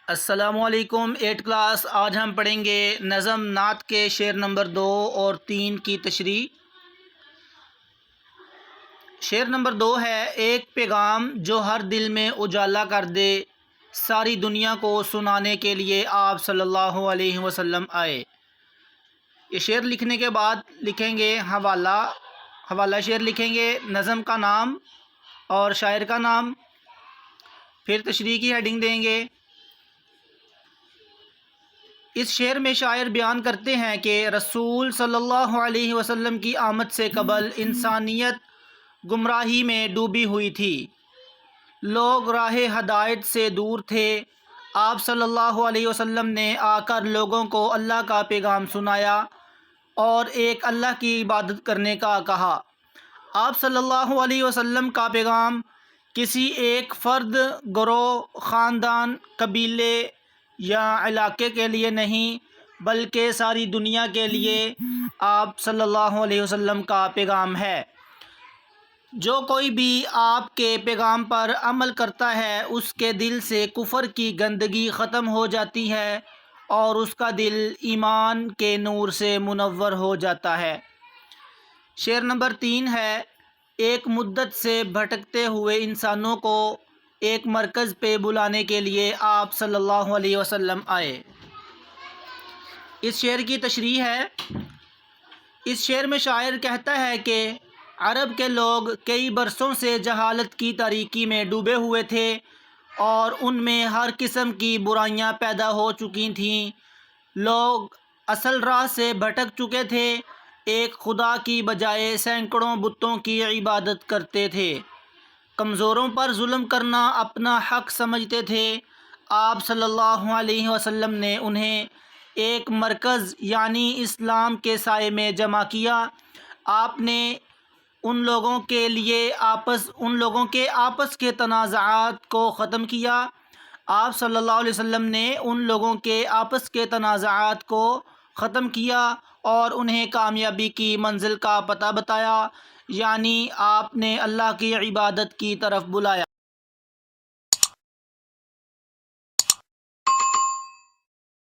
السلام علیکم 8 کلاس۔ آج ہم پڑھیں گے نظم نعت کے شعر نمبر 2 اور 3 کی تشریح۔ شعر نمبر 2 ہے: ایک پیغام جو ہر دل میں اجالا کر دے، ساری دنیا کو سنانے کے لیے آپ صلی اللہ علیہ وسلم آئے۔ یہ شعر لکھنے کے بعد لکھیں گے حوالہ شعر لکھیں گے، نظم کا نام اور شاعر کا نام، پھر تشریح کی ہیڈنگ دیں گے۔ اس شعر میں شاعر بیان کرتے ہیں کہ رسول صلی اللہ علیہ وسلم کی آمد سے قبل انسانیت گمراہی میں ڈوبی ہوئی تھی، لوگ راہ ہدایت سے دور تھے۔ آپ صلی اللہ علیہ وسلم نے آ کر لوگوں کو اللہ کا پیغام سنایا اور ایک اللہ کی عبادت کرنے کا کہا۔ آپ صلی اللہ علیہ وسلم کا پیغام کسی ایک فرد، گروہ، خاندان، قبیلے یا علاقے کے لیے نہیں بلکہ ساری دنیا کے لیے آپ صلی اللہ علیہ وسلم کا پیغام ہے۔ جو کوئی بھی آپ کے پیغام پر عمل کرتا ہے اس کے دل سے کفر کی گندگی ختم ہو جاتی ہے اور اس کا دل ایمان کے نور سے منور ہو جاتا ہے۔ شعر نمبر 3 ہے: ایک مدت سے بھٹکتے ہوئے انسانوں کو ایک مرکز پہ بلانے کے لیے آپ صلی اللہ علیہ وسلم آئے۔ اس شعر کی تشریح ہے۔ اس شعر میں شاعر کہتا ہے کہ عرب کے لوگ کئی برسوں سے جہالت کی تاریکی میں ڈوبے ہوئے تھے اور ان میں ہر قسم کی برائیاں پیدا ہو چکی تھیں۔ لوگ اصل راہ سے بھٹک چکے تھے، ایک خدا کی بجائے سینکڑوں بتوں کی عبادت کرتے تھے، کمزوروں پر ظلم کرنا اپنا حق سمجھتے تھے۔ آپ صلی اللہ علیہ وسلم نے انہیں ایک مرکز یعنی اسلام کے سائے میں جمع کیا۔ آپ نے ان لوگوں کے آپس کے تنازعات کو ختم کیا۔ آپ صلی اللہ علیہ وسلم نے ان لوگوں کے آپس کے تنازعات کو ختم کیا اور انہیں کامیابی کی منزل کا پتہ بتایا، یعنی آپ نے اللہ کی عبادت کی طرف بلایا۔